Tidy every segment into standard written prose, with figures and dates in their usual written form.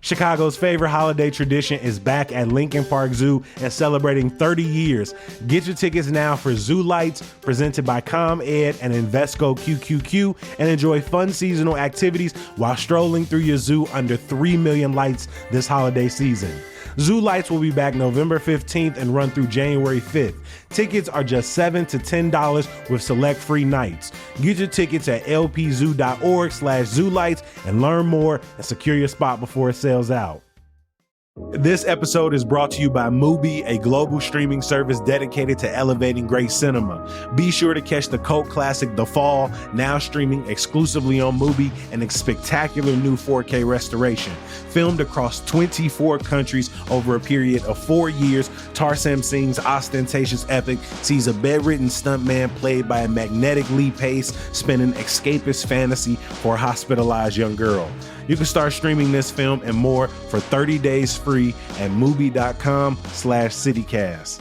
Chicago's favorite holiday tradition is back at Lincoln Park Zoo and celebrating 30 years. Get your tickets now for Zoo Lights, presented by ComEd and Invesco QQQ, and enjoy fun seasonal activities while strolling through your zoo under 3 million lights this holiday season. Zoo Lights will be back November 15th and run through January 5th. Tickets are just $7 to $10 with select free nights. Get your tickets at lpzoo.org/zoolights and learn more and secure your spot before it sells out. This episode is brought to you by Mubi, a global streaming service dedicated to elevating great cinema. Be sure to catch the cult classic The Fall, now streaming exclusively on Mubi, and a spectacular new 4K restoration. Filmed across 24 countries over a period of 4 years, Tarsem Singh's ostentatious epic sees a bedridden stuntman played by a magnetic Lee Pace spin an escapist fantasy for a hospitalized young girl. You can start streaming this film and more for 30 days free at Mubi.com/CityCast.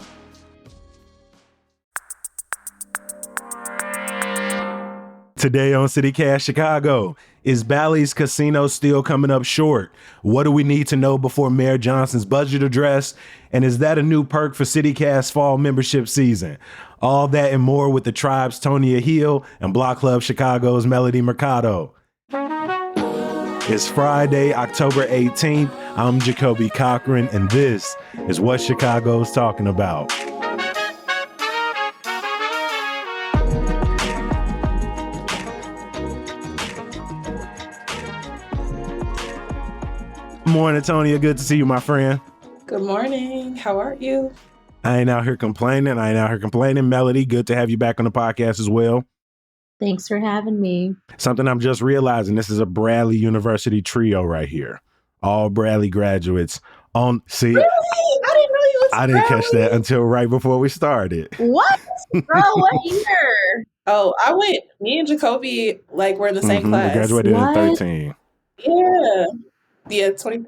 Today on CityCast Chicago, is Bally's casino still coming up short? What do we need to know before Mayor Johnson's budget address? And is that a new perk for CityCast fall membership season? All that and more with the Tribe's Tonya Hill and Block Club Chicago's Melody Mercado. It's Friday, October 18th. I'm Jacoby Cochran, and this is what Chicago's talking about. Morning, Tonya. Good to see you, my friend. Good morning. How are you? I ain't out here complaining. Melody, good to have you back on the podcast as well. Thanks for having me. Something I'm just realizing, this is a Bradley University trio right here. All Bradley graduates on. See, really? I didn't know you was I didn't catch that until right before we started. What? Bro, what year? Oh, me and Jacoby, we're in the same class. We graduated in 13. Yeah. Yeah, 20.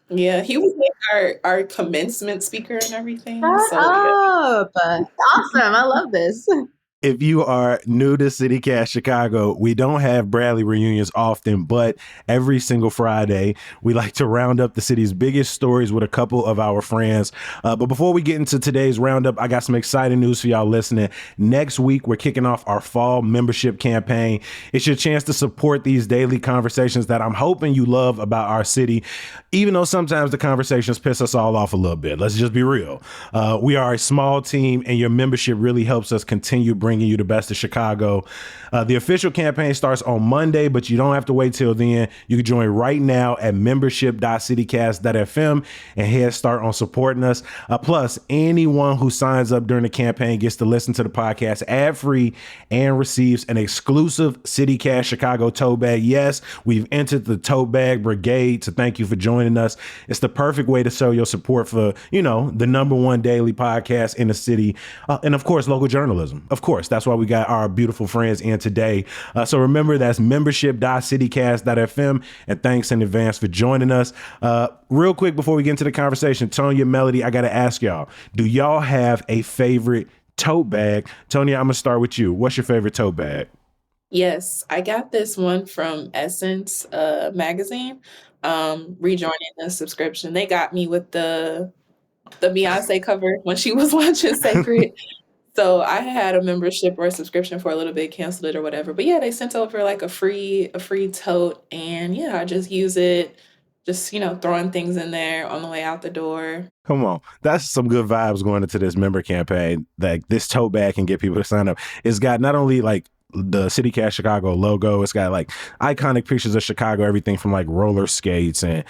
Yeah, he was our commencement speaker and everything. Shut up. Awesome. I love this. If you are new to CityCast Chicago, we don't have Bradley reunions often, but every single Friday, we like to round up the city's biggest stories with a couple of our friends. But before we get into today's roundup, I got some exciting news for y'all listening. Next week, we're kicking off our fall membership campaign. It's your chance to support these daily conversations that I'm hoping you love about our city, even though sometimes the conversations piss us all off a little bit. Let's just be real. We are a small team, and your membership really helps us continue bringing you the best of Chicago. The official campaign starts on Monday, but you don't have to wait till then. You can join right now at membership.citycast.fm and head start on supporting us. Plus, anyone who signs up during the campaign gets to listen to the podcast ad-free and receives an exclusive CityCast Chicago tote bag. Yes, we've entered the tote bag brigade, so thank you for joining us. It's the perfect way to show your support for, the #1 daily podcast in the city. And of course, local journalism. Of course, that's why we got our beautiful friends in today. So remember, that's membership.citycast.fm, and thanks in advance for joining us. Real quick before we get into the conversation, Tonya, Melody, I got to ask y'all, do y'all have a favorite tote bag? Tonya, I'm going to start with you. What's your favorite tote bag? Yes, I got this one from Essence magazine, rejoining the subscription. They got me with the Beyonce cover when she was watching Sacred. So I had a membership or a subscription for a little bit, canceled it or whatever. But yeah, they sent over a free tote, and yeah, I just use it, just throwing things in there on the way out the door. Come on. That's some good vibes going into this member campaign. This tote bag can get people to sign up. It's got not only the CityCast Chicago logo, it's got iconic pictures of Chicago, everything from roller skates and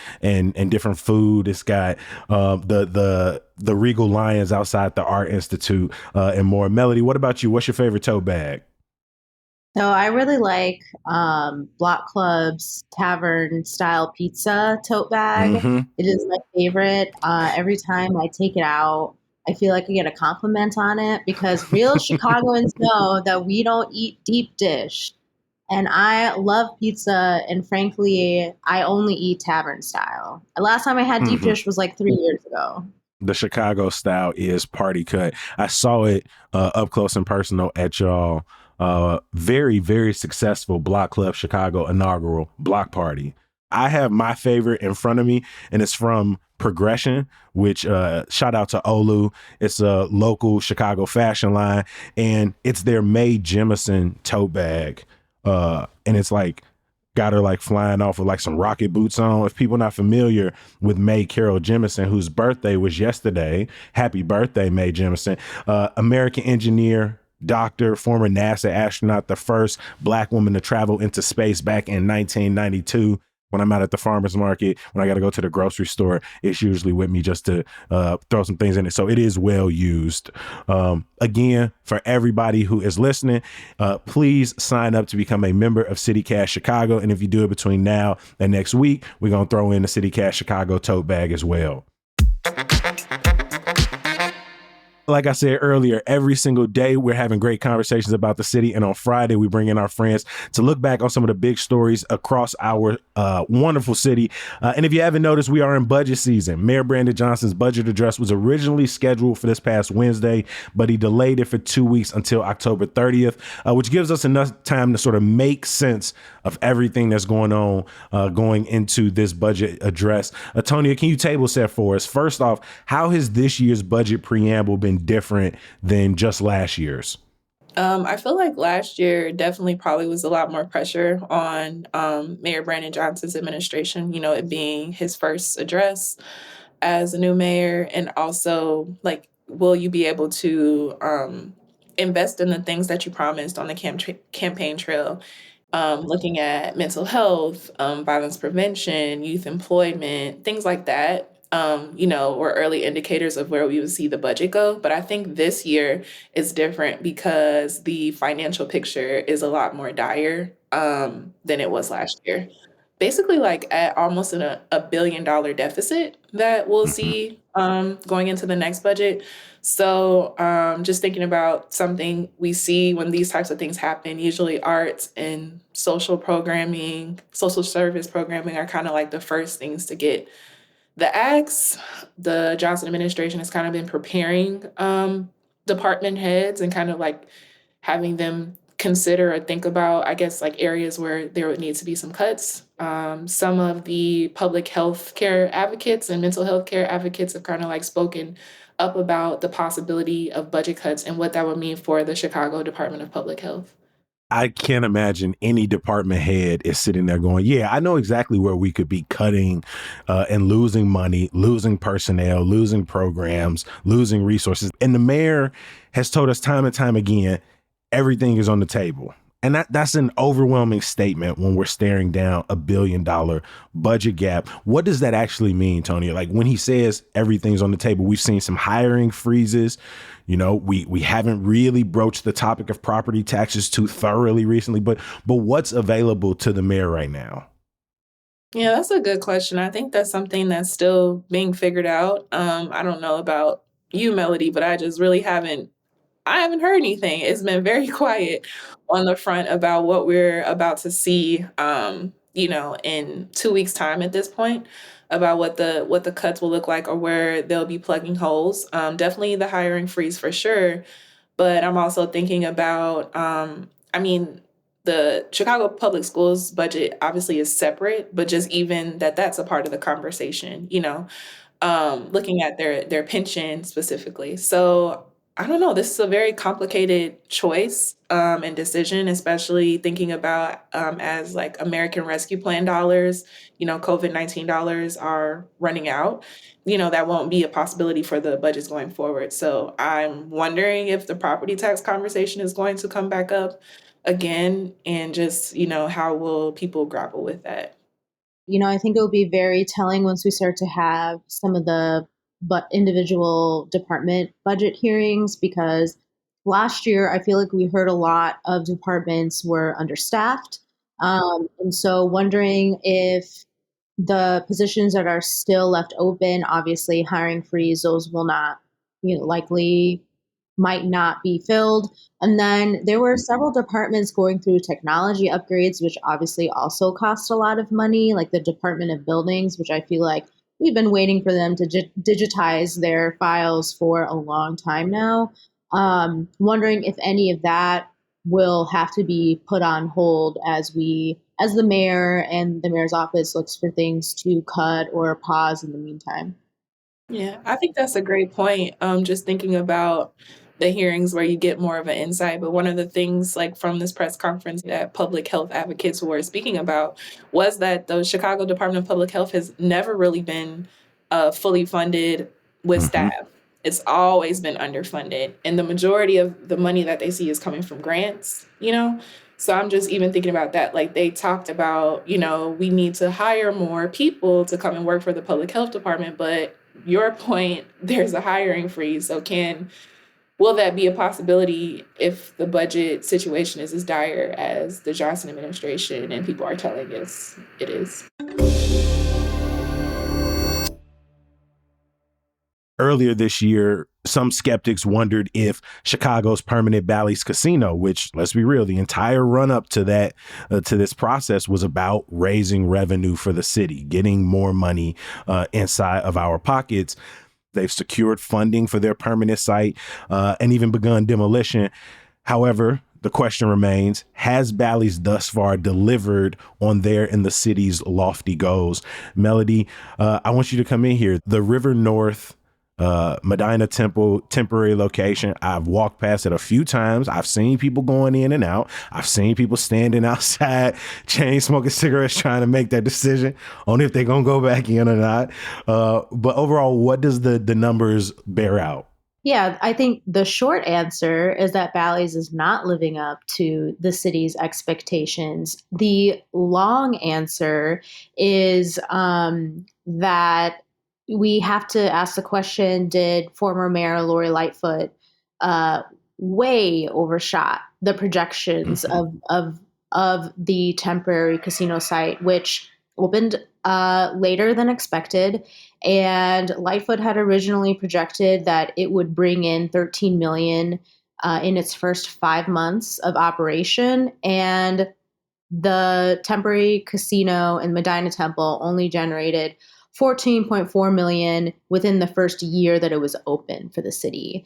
different food. It's got the Regal Lions outside the Art Institute and more. Melody, what about you? What's your favorite tote bag? So I really like Block Club's tavern style pizza tote bag. Mm-hmm. It is my favorite. Every time I take it out, I feel like I get a compliment on it because real Chicagoans know that we don't eat deep dish. And I love pizza, and frankly, I only eat tavern style. The last time I had deep dish was 3 years ago. The Chicago style is party cut. I saw it up close and personal at y'all very, very successful Block Club Chicago inaugural block party. I have my favorite in front of me, and it's from Progression, which shout out to Olu. It's a local Chicago fashion line, and it's their Mae Jemison tote bag. And it's like got her like flying off with like some rocket boots on. If people not familiar with Mae Carol Jemison, whose birthday was yesterday, happy birthday, Mae Jemison, American engineer, doctor, former NASA astronaut, the first Black woman to travel into space back in 1992. When I'm out at the farmer's market, when I got to go to the grocery store, it's usually with me just to throw some things in it. So it is well used. Again, for everybody who is listening, please sign up to become a member of City Cash Chicago. And if you do it between now and next week, we're going to throw in the City Cash Chicago tote bag as well. Like I said earlier, every single day we're having great conversations about the city. And on Friday, we bring in our friends to look back on some of the big stories across our wonderful city. And if you haven't noticed, we are in budget season. Mayor Brandon Johnson's budget address was originally scheduled for this past Wednesday, but he delayed it for 2 weeks until October 30th, which gives us enough time to sort of make sense of everything that's going on going into this budget address. Tonya, can you table set for us? First off, how has this year's budget preamble been different than just last year's? I feel like last year definitely probably was a lot more pressure on Mayor Brandon Johnson's administration, it being his first address as a new mayor. And also, like, will you be able to invest in the things that you promised on the campaign trail? Looking at mental health, violence prevention, youth employment, things like that, were early indicators of where we would see the budget go. But I think this year is different because the financial picture is a lot more dire than it was last year. Basically, like at almost a $1 billion deficit that we'll see going into the next budget. So just thinking about something we see when these types of things happen, usually arts and social programming, social service programming are kind of like the first things to get the axe. The Johnson administration has kind of been preparing department heads and kind of like having them consider or think about, I guess, like areas where there would need to be some cuts. Some of the public health care advocates and mental health care advocates have kind of like spoken up about the possibility of budget cuts and what that would mean for the Chicago Department of Public Health. I can't imagine any department head is sitting there going, yeah, I know exactly where we could be cutting and losing money, losing personnel, losing programs, losing resources. And the mayor has told us time and time again, everything is on the table. And that's an overwhelming statement when we're staring down $1 billion budget gap. What does that actually mean, Tony? Like when he says everything's on the table, we've seen some hiring freezes. We haven't really broached the topic of property taxes too thoroughly recently, but what's available to the mayor right now? Yeah, that's a good question. I think that's something that's still being figured out. I don't know about you, Melody, but I haven't heard anything. It's been very quiet on the front about what we're about to see, in 2 weeks' time at this point, about what the cuts will look like or where they'll be plugging holes. Definitely the hiring freeze for sure, but I'm also thinking about, the Chicago Public Schools budget obviously is separate, but just even that's a part of the conversation, looking at their pension specifically. So I don't know. This is a very complicated choice and decision, especially thinking about as like American Rescue Plan dollars, COVID-19 dollars are running out. That won't be a possibility for the budgets going forward. So I'm wondering if the property tax conversation is going to come back up again, and just, how will people grapple with that? I think it will be very telling once we start to have some of the individual department budget hearings, because last year I feel like we heard a lot of departments were understaffed. And so wondering if the positions that are still left open, obviously hiring freeze, those will not, likely might not be filled. And then there were several departments going through technology upgrades, which obviously also cost a lot of money, like the Department of Buildings, which I feel like we've been waiting for them to digitize their files for a long time now. Wondering if any of that will have to be put on hold as the mayor and the mayor's office looks for things to cut or pause in the meantime. Yeah, I think that's a great point. Just thinking about the hearings where you get more of an insight. But one of the things, like from this press conference, that public health advocates were speaking about was that the Chicago Department of Public Health has never really been fully funded with Mm-hmm. staff. It's always been underfunded, and the majority of the money that they see is coming from grants. So I'm just even thinking about that. Like they talked about, we need to hire more people to come and work for the public health department, but your point, there's a hiring freeze. So will that be a possibility if the budget situation is as dire as the Johnson administration and people are telling us it is? Earlier this year, some skeptics wondered if Chicago's permanent Bally's casino, which, let's be real, the entire run up to that, to this process was about raising revenue for the city, getting more money inside of our pockets. They've secured funding for their permanent site and even begun demolition. However, the question remains, has Bally's thus far delivered on their and the city's lofty goals? Melody, I want you to come in here. The River North Medina Temple temporary location. I've walked past it a few times. I've seen people going in and out. I've seen people standing outside, chain smoking cigarettes, trying to make that decision on if they're going to go back in or not. But overall, what does the numbers bear out? Yeah, I think the short answer is that Bally's is not living up to the city's expectations. The long answer is that we have to ask the question, did former Mayor Lori Lightfoot way overshot the projections of the temporary casino site, which opened later than expected? And Lightfoot had originally projected that it would bring in $13 million in its first 5 months of operation, and the temporary casino in Medina Temple only generated $14.4 million within the first year that it was open for the city.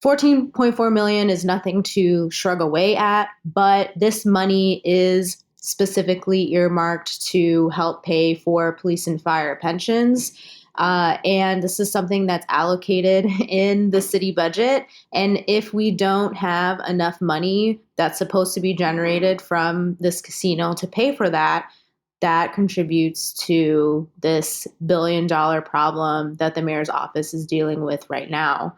$14.4 million is nothing to shrug away at, but this money is specifically earmarked to help pay for police and fire pensions. And this is something that's allocated in the city budget. And if we don't have enough money that's supposed to be generated from this casino to pay for that, that contributes to this $1 billion problem that the mayor's office is dealing with right now.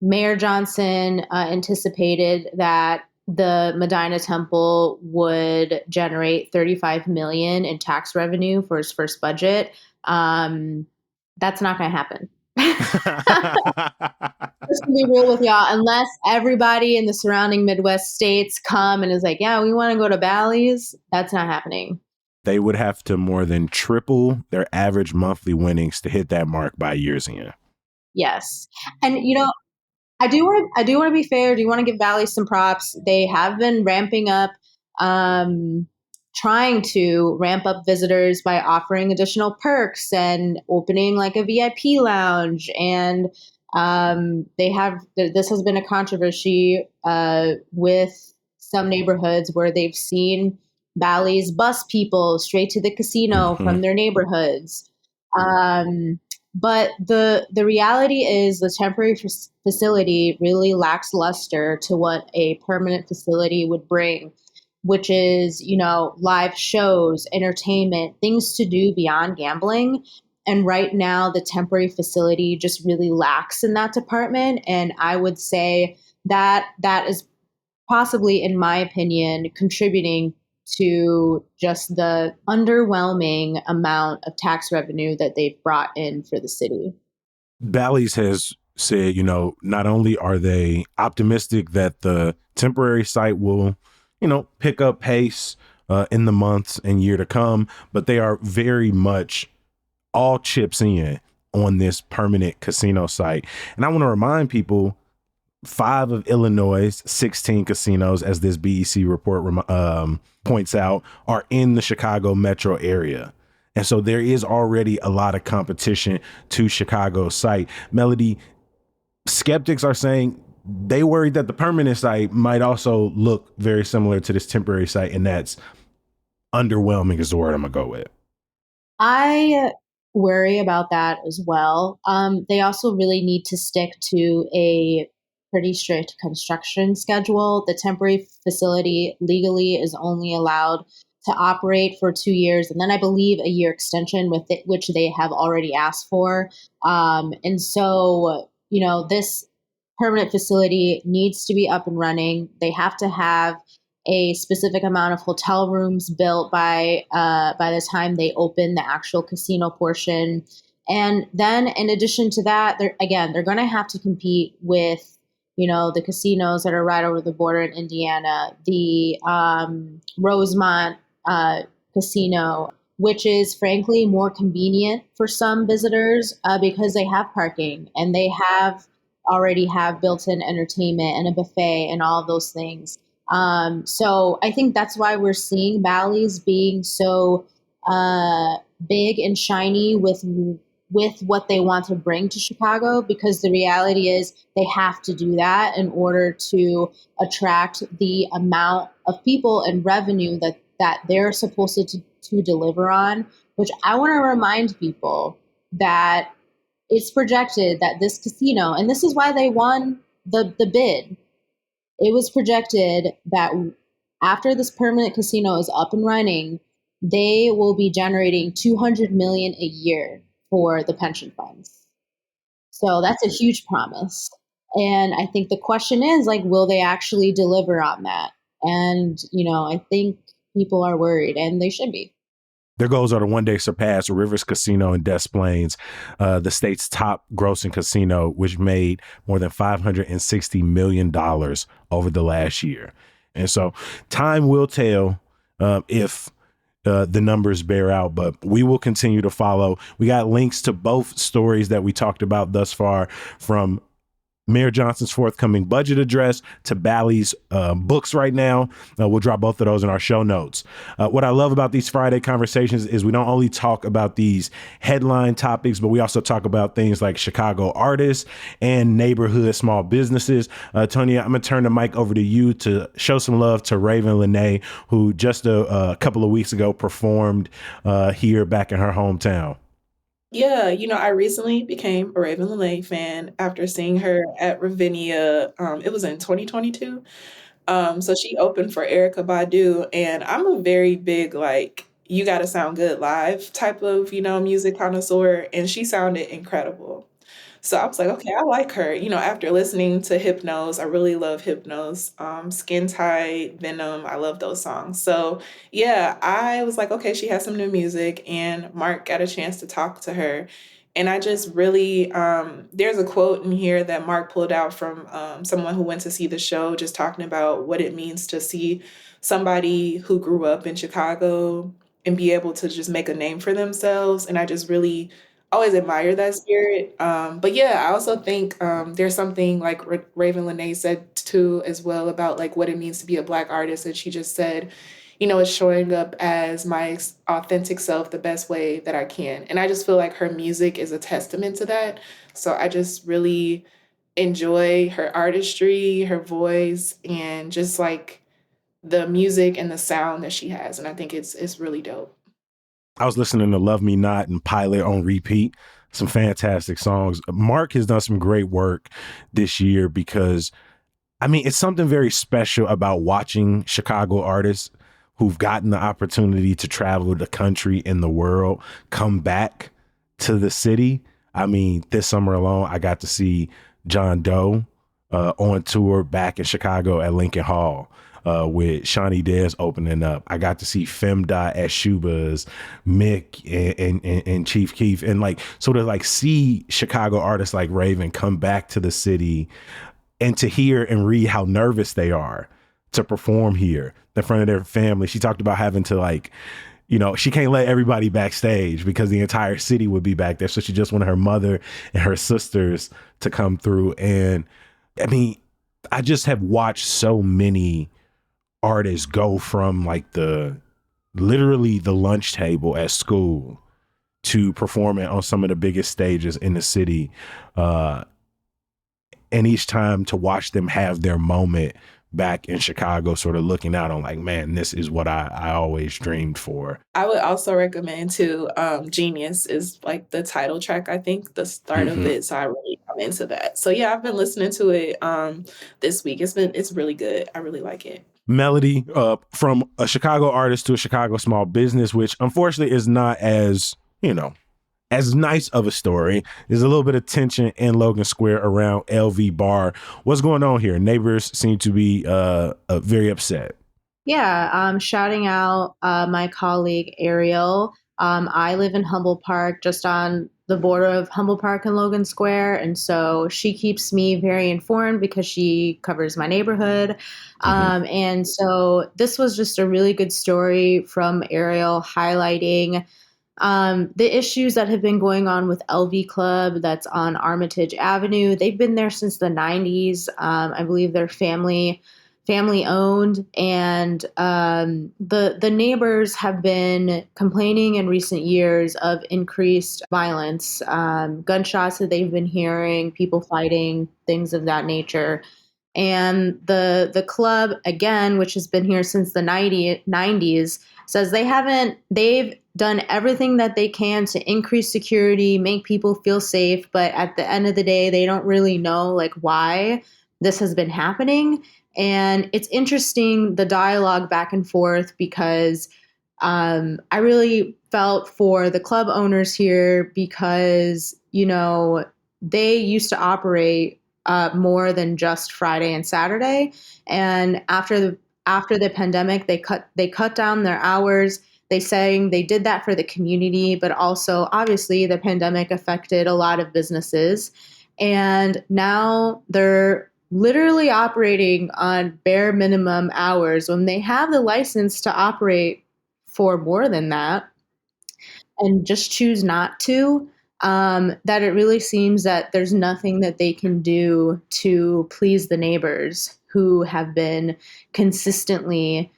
Mayor Johnson anticipated that the Medina Temple would generate $35 million in tax revenue for his first budget. That's not going to happen. Just to be real with y'all, unless everybody in the surrounding Midwest states come and is like, yeah, we want to go to Bally's, that's not happening. They would have to more than triple their average monthly winnings to hit that mark by year's end. Yes. And, I do want to be fair. I do want to give Bally some props. They have been ramping up, trying to ramp up visitors by offering additional perks and opening like a VIP lounge. And this has been a controversy with some neighborhoods where they've seen Bally's bus people straight to the casino from their neighborhoods. But the reality is the temporary facility really lacks luster to what a permanent facility would bring, which is, live shows, entertainment, things to do beyond gambling. And right now, the temporary facility just really lacks in that department. And I would say that is possibly, in my opinion, contributing to just the underwhelming amount of tax revenue that they've brought in for the city. Bally's has said, not only are they optimistic that the temporary site will, pick up pace in the months and year to come, but they are very much all chips in on this permanent casino site. And I want to remind people, 5 of Illinois' 16 casinos, as this BEC report points out, are in the Chicago metro area. And so there is already a lot of competition to Chicago's site. Melody, skeptics are saying they worried that the permanent site might also look very similar to this temporary site, and that's underwhelming is the word I'm gonna go with. I worry about that as well. They also really need to stick to a pretty strict construction schedule. The temporary facility legally is only allowed to operate for 2 years, and then I believe a year extension with it, which they have already asked for. And so, this permanent facility needs to be up and running. They have to have a specific amount of hotel rooms built by the time they open the actual casino portion. And then in addition to that, they're going to have to compete with the casinos that are right over the border in Indiana, the Rosemont casino, which is frankly more convenient for some visitors because they have parking and they already have built-in entertainment and a buffet and all of those things. So I think that's why we're seeing Bally's being so big and shiny with what they want to bring to Chicago, because the reality is they have to do that in order to attract the amount of people and revenue that they're supposed to deliver on. Which I want to remind people that it's projected that this casino, and this is why they won the bid, it was projected that after this permanent casino is up and running, they will be generating $200 million a year for the pension funds. So that's a huge promise. And I think the question is, like, will they actually deliver on that? And, I think people are worried, and they should be. Their goals are to one day surpass Rivers Casino in Des Plaines, the state's top grossing casino, which made more than $560 million over the last year. And so time will tell if the numbers bear out, but we will continue to follow. We got links to both stories that we talked about thus far, from Mayor Johnson's forthcoming budget address to Bally's books right now. We'll drop both of those in our show notes. What I love about these Friday conversations is we don't only talk about these headline topics, but we also talk about things like Chicago artists and neighborhood small businesses. Tonya, I'm going to turn the mic over to you to show some love to Raven Lene, who just a couple of weeks ago performed here back in her hometown. Yeah, I recently became a Raven Lene fan after seeing her at Ravinia. It was in 2022. So she opened for Erica Badu, and I'm a very big, like, you gotta sound good live type of, music connoisseur, and she sounded incredible. So I was like, okay, I like her. After listening to Hypnose, I really love Hypnose. Skin Tight, Venom, I love those songs. So yeah, I was like, okay, she has some new music, and Mark got a chance to talk to her. And I just really, there's a quote in here that Mark pulled out from someone who went to see the show, just talking about what it means to see somebody who grew up in Chicago and be able to just make a name for themselves. And I just really always admire that spirit. But yeah, I also think there's something like Raven Lene said too as well about like what it means to be a Black artist. And she just said, it's showing up as my authentic self the best way that I can. And I just feel like her music is a testament to that. So I just really enjoy her artistry, her voice, and just like the music and the sound that she has. And I think it's really dope. I was listening to Love Me Not and Pilot on repeat. Some fantastic songs. Mark has done some great work this year because, it's something very special about watching Chicago artists who've gotten the opportunity to travel the country and the world come back to the city. This summer alone, I got to see John Doe on tour back in Chicago at Lincoln Hall. With Shawnee Dez opening up. I got to see Femdot at Shuba's, Mick and Chief Keef. And so to see Chicago artists like Raven come back to the city and to hear and read how nervous they are to perform here in front of their family. She talked about having to she can't let everybody backstage because the entire city would be back there. So she just wanted her mother and her sisters to come through. And I just have watched so many artists go from literally the lunch table at school to performing on some of the biggest stages in the city. And each time to watch them have their moment back in Chicago, sort of looking out on like, man, this is what I always dreamed for. I would also recommend too, Genius is like the title track, I think, the start of it. So I'm into that. So yeah, I've been listening to it this week. It's really good. I really like it. Melody, from a Chicago artist to a Chicago small business, which unfortunately is not as, as nice of a story. There's a little bit of tension in Logan Square around LV Bar. What's going on here? Neighbors seem to be very upset. Yeah, shouting out my colleague Ariel. I live in Humble Park, just on the border of Humble Park and Logan Square. And so she keeps me very informed because she covers my neighborhood. And so this was just a really good story from Ariel highlighting the issues that have been going on with LV Club that's on Armitage Avenue. They've been there since the 90s. I believe they're family owned, and the neighbors have been complaining in recent years of increased violence, gunshots that they've been hearing, people fighting, things of that nature. And the club, again, which has been here since the 90s, says they've done everything that they can to increase security, make people feel safe, but at the end of the day, they don't really know like why this has been happening. And it's interesting, the dialogue back and forth, because I really felt for the club owners here because, they used to operate more than just Friday and Saturday. And after the pandemic, they cut down their hours. They saying they did that for the community, but also obviously the pandemic affected a lot of businesses. And now they're literally operating on bare minimum hours when they have the license to operate for more than that and just choose not to. That it really seems that there's nothing that they can do to please the neighbors who have been consistently,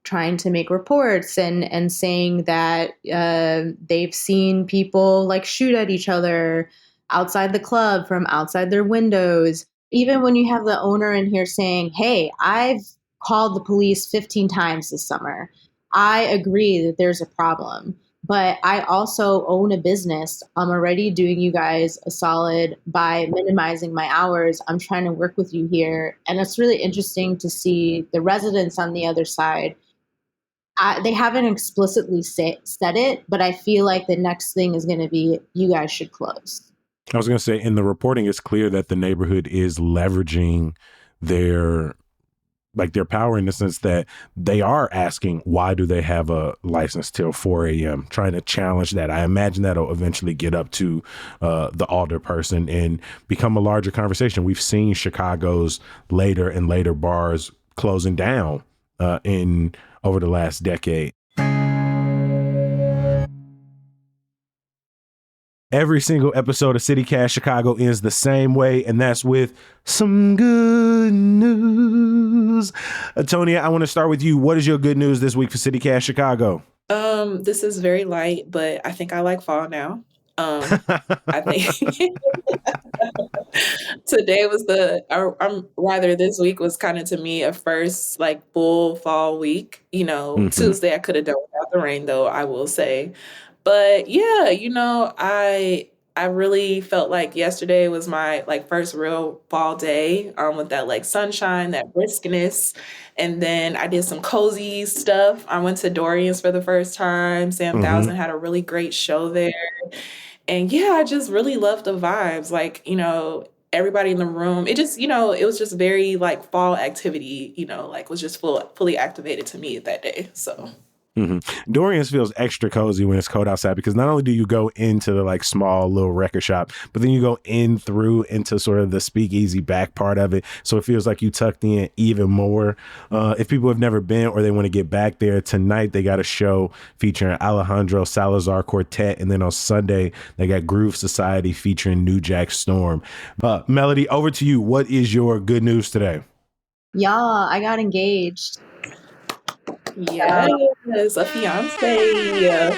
trying to make reports and saying that they've seen people like shoot at each other outside the club from outside their windows. Even when you have the owner in here saying, hey, I've called the police 15 times this summer. I agree that there's a problem, but I also own a business. I'm already doing you guys a solid by minimizing my hours. I'm trying to work with you here. And it's really interesting to see the residents on the other side. They haven't explicitly said it, but I feel like the next thing is going to be, you guys should close. I was going to say, in the reporting, it's clear that the neighborhood is leveraging their power in the sense that they are asking, why do they have a license till 4 a.m., trying to challenge that. I imagine that'll eventually get up to the alder person and become a larger conversation. We've seen Chicago's later and later bars closing down in over the last decade. Every single episode of CityCast Chicago ends the same way, and that's with some good news. Tonya, I want to start with you. What is your good news this week for CityCast Chicago? This is very light, but I think I like fall now. I think today was rather this week was kind of to me a first like full fall week. Tuesday I could have done without the rain though, I will say. But yeah, I really felt like yesterday was my like first real fall day with that like sunshine, that briskness. And then I did some cozy stuff. I went to Dorian's for the first time. Sam Thousand had a really great show there. And yeah, I just really loved the vibes. Like, everybody in the room, it just, it was just very like fall activity, like was just fully activated to me that day. So Dorian's feels extra cozy when it's cold outside because not only do you go into the like small little record shop, but then you go in through into sort of the speakeasy back part of it. So it feels like you tucked in even more. If people have never been or they want to get back there, tonight they got a show featuring Alejandro Salazar Quartet. And then on Sunday, they got Groove Society featuring New Jack Storm. Melody, over to you. What is your good news today? Y'all, I got engaged. Yes, a fiance.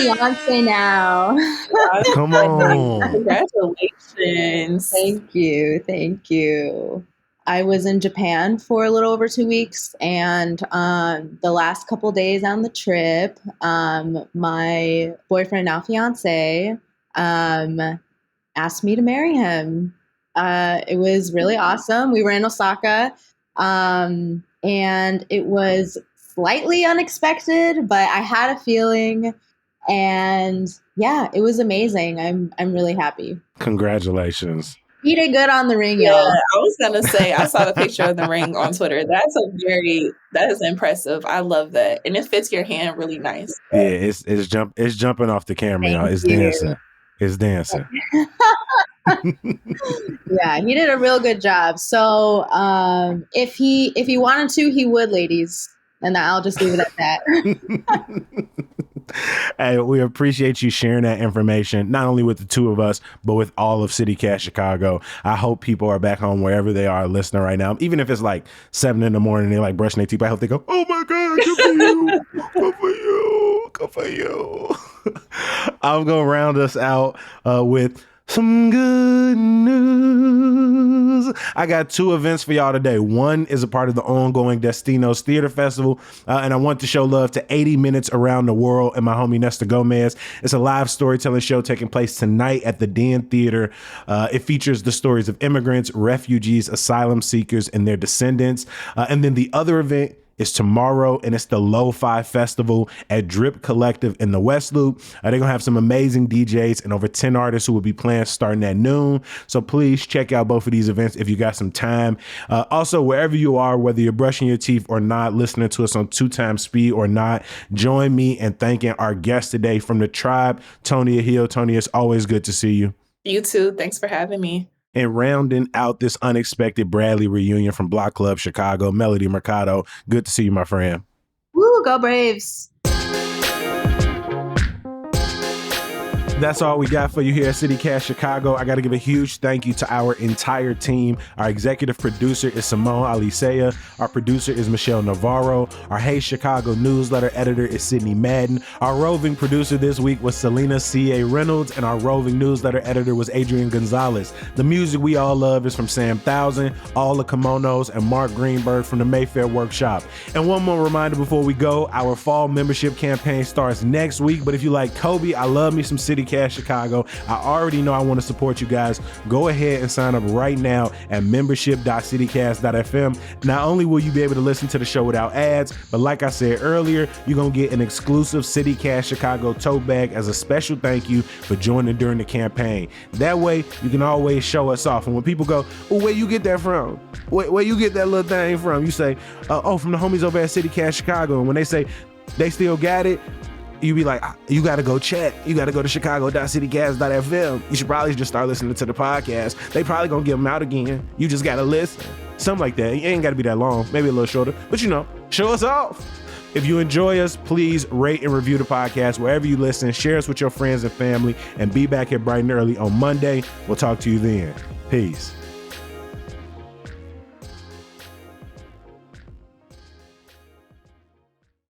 fiance now. Come on. Congratulations. Thank you. Thank you. I was in Japan for a little over 2 weeks, and the last couple days on the trip, my boyfriend, now fiance, asked me to marry him. It was really awesome. We were in Osaka, and it was slightly unexpected, but I had a feeling, and yeah, it was amazing. I'm really happy. Congratulations. He did good on the ring, Yeah, y'all. I was gonna say I saw the picture of the ring on Twitter. That is impressive. I love that, and it fits your hand really nice. Yeah, it's jumping off the camera, y'all. Thank It's you. dancing. It's dancing. Yeah, he did a real good job. So if he wanted to, he would, ladies. And I'll just leave it at that. Hey, we appreciate you sharing that information, not only with the two of us, but with all of CityCast Chicago. I hope people are back home wherever they are listening right now. Even if it's like 7 in the morning, they're like brushing their teeth. I hope they go, oh my God, good for you. Good for you. Good for you. I'm going to round us out with some good news. I got 2 events for y'all today. One is a part of the ongoing Destinos Theater Festival, and I want to show love to 80 Minutes Around the World and my homie Nesta Gomez. It's a live storytelling show taking place tonight at the Den Theater. It features the stories of immigrants, refugees, asylum seekers, and their descendants. And then the other event is tomorrow, and it's the Lo-Fi Festival at Drip Collective in the West Loop. They're going to have some amazing DJs and over 10 artists who will be playing starting at noon. So please check out both of these events if you got some time. Also, wherever you are, whether you're brushing your teeth or not, listening to us on 2x speed or not, join me in thanking our guest today from the tribe, Tonia Hill. Tonia, it's always good to see you. You too. Thanks for having me. And rounding out this unexpected Bradley reunion from Block Club Chicago, Melody Mercado. Good to see you, my friend. Woo, go Braves. That's all we got for you here at CityCast Chicago. I got to give a huge thank you to our entire team. Our executive producer is Simone Alicea. Our producer is Michelle Navarro. Our Hey Chicago newsletter editor is Sydney Madden. Our roving producer this week was Selena C.A. Reynolds, and our roving newsletter editor was Adrian Gonzalez. The music we all love is from Sam Thousand, All the Kimonos, and Mark Greenberg from the Mayfair Workshop. And one more reminder before we go, our fall membership campaign starts next week. But if you like Kobe, I love me some CityCast Chicago. I already know I want to support you guys. Go ahead and sign up right now at membership.citycast.fm. Not only will you be able to listen to the show without ads, but like I said earlier, you're going to get an exclusive CityCast Chicago tote bag as a special thank you for joining during the campaign. That way, you can always show us off. And when people go, oh, where you get that from? Where you get that little thing from? You say, oh, from the homies over at CityCast Chicago. And when they say they still got it, you be like, you got to go check. You got to go to chicago.citycast.fm. You should probably just start listening to the podcast. They probably going to give them out again. You just got to listen. Something like that. It ain't got to be that long. Maybe a little shorter. But show us off. If you enjoy us, please rate and review the podcast wherever you listen. Share us with your friends and family. And be back here bright and early on Monday. We'll talk to you then. Peace.